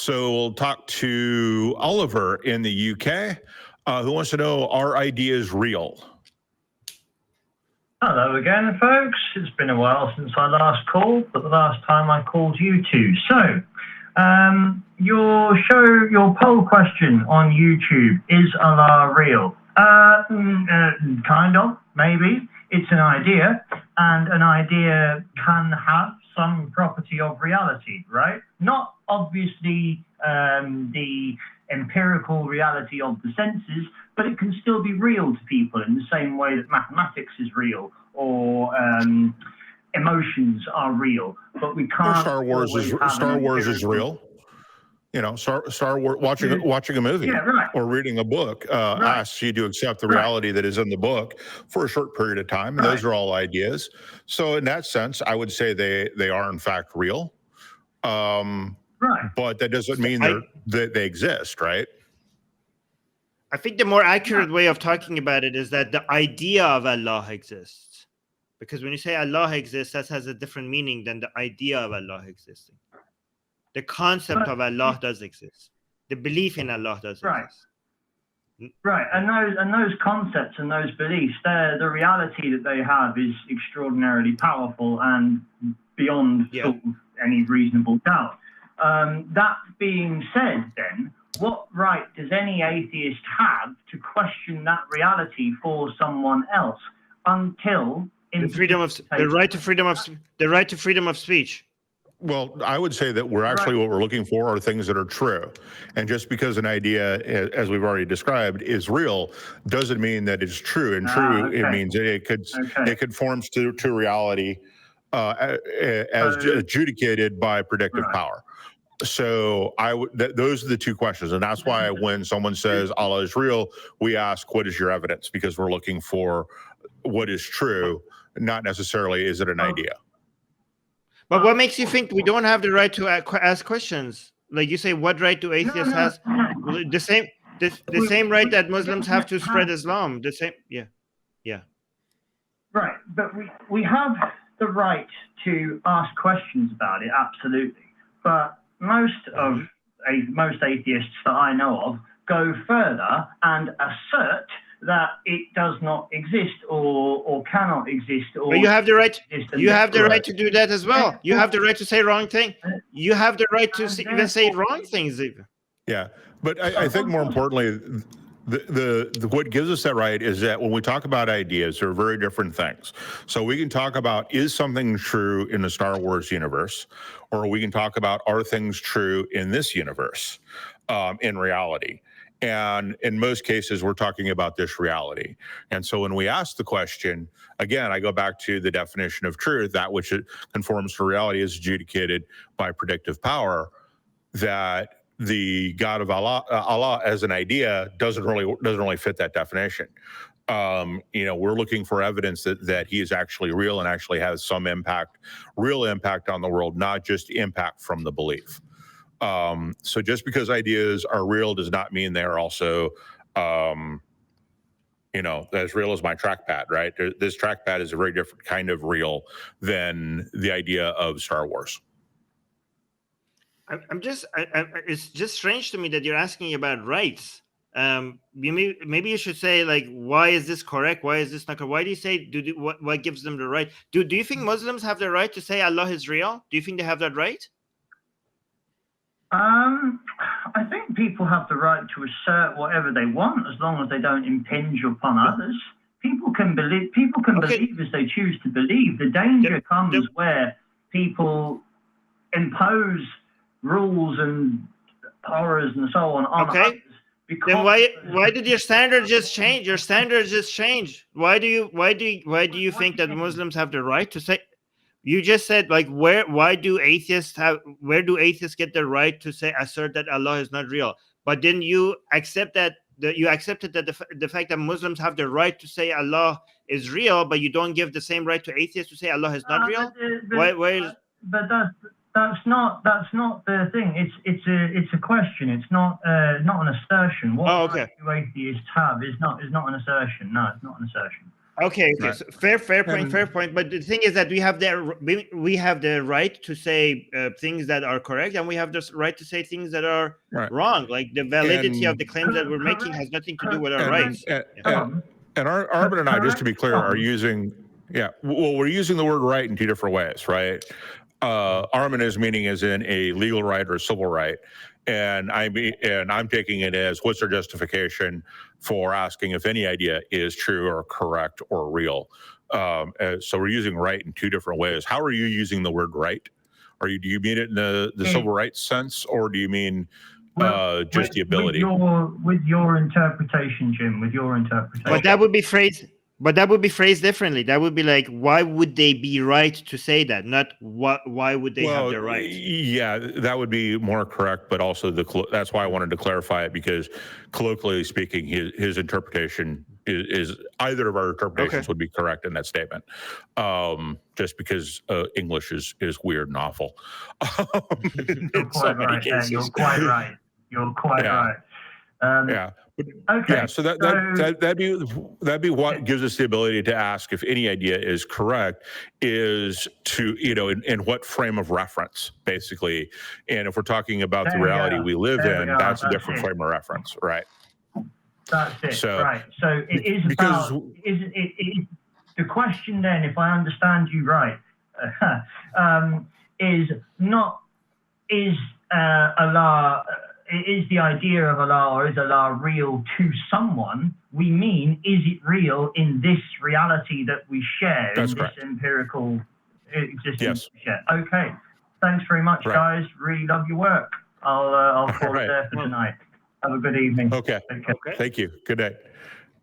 So we'll talk to Oliver in the UK, who wants to know, are ideas real? Hello again, folks. It's been a while since I last called, but the last time I called you two. So, your poll question on YouTube, is Allah real? Kind of, maybe. It's an idea, and an idea can have some property of reality, right? Not obviously the empirical reality of the senses, but it can still be real to people in the same way that mathematics is real or emotions are real. But we can't. Star Wars is real. You know, Star Wars, watching a movie or reading a book asks you to accept the reality that is in the book for a short period of time. And those are all ideas. So in that sense, I would say they are in fact real. But that doesn't mean that they exist, right? I think the more accurate way of talking about it is that the idea of Allah exists. Because when you say Allah exists, that has a different meaning than the idea of Allah existing. The concept of Allah does exist. The belief in Allah does exist. Right, and those concepts and those beliefs, the reality that they have is extraordinarily powerful and beyond sort of any reasonable doubt. That being said, then, what right does any atheist have to question that reality for someone else until the right to freedom of speech? Well, I would say that what we're looking for are things that are true. And just because an idea, as we've already described, is real, doesn't mean that it's true. And it means that it conforms to reality as adjudicated by predictive power. So those are the two questions. And that's why when someone says Allah is real, we ask, what is your evidence? Because we're looking for what is true, not necessarily is it an idea. But what makes you think we don't have the right to ask questions? Like you say, what right do atheists have? The same right that Muslims have to spread Islam. The same, yeah. Right, but we have the right to ask questions about it, absolutely. But most atheists that I know of go further and assert that it does not exist or cannot exist. But you have the right. You have the right to do that as well. You have the right to say wrong thing. You have the right to even say wrong things. Even. Yeah, but I think more importantly, what gives us that right is that when we talk about ideas, they're very different things. So we can talk about, is something true in the Star Wars universe, or we can talk about, are things true in this universe, in reality. And in most cases, we're talking about this reality. And so when we ask the question, again, I go back to the definition of truth, that which conforms to reality is adjudicated by predictive power, that the God of Allah as an idea doesn't really fit that definition. We're looking for evidence that he is actually real and actually has some real impact on the world, not just impact from the belief. So just because ideas are real does not mean they're also, as real as my trackpad, right? This trackpad is a very different kind of real than the idea of Star Wars. It's just strange to me that you're asking about rights. Maybe you should say, like, why is this correct? Why is this not correct? Why do you say, what gives them the right? Do you think Muslims have the right to say Allah is real? Do you think they have that right? I think people have the right to assert whatever they want as long as they don't impinge upon others. People can believe as they choose to believe. The danger comes where people impose rules and horrors and so on others. Then why did your standards just change? Your standards just changed. Why do you think that Muslims have the right to say? You just said, like, where do atheists get the right to assert that Allah is not real? But then you accepted that the fact that Muslims have the right to say Allah is real, but you don't give the same right to atheists to say Allah is not real. But that's not the thing. It's a question. It's not an assertion. What right do atheists have is not an assertion. No, it's not an assertion. Okay, Right. so fair point. But the thing is that we have the right to say things that are correct, and we have the right to say things that are Right. wrong. Like the validity of And the claims that we're making has nothing to do with our and rights. and Armin and I, just to be clear, are using we're using the word right in two different ways, right? Armin is meaning as in a legal right or a civil right, and I'm taking it as what's their justification for asking if any idea is true or correct or real. So we're using right in two different ways. How are you using the word right? Do you mean it in the civil rights sense, or do you mean just the ability? With your interpretation, Jim, with your interpretation. But that would be phrased. But that would be phrased differently. That would be like, why would they be right to say that? Not what? Why would they have the right? Yeah, that would be more correct. But also that's why I wanted to clarify it, because colloquially speaking, his interpretation is either of our interpretations would be correct in that statement. Just because English is weird and awful. You're quite right. You're quite right. You're quite right. Okay. Yeah. So that'd be what gives us the ability to ask if any idea is correct, is to in what frame of reference, basically. And if we're talking about the reality we live in, that's a different frame of reference, right? That's it. So, right. So it is because the question then, if I understand you right, is Allah. Is the idea of Allah, or is Allah real to someone? We mean, is it real in this reality that we share, That's in correct. this empirical existence we share? Yes. Okay. Thanks very much, guys. Really love your work. I'll call it there for tonight. Have a good evening. Okay. Thank you. Good night.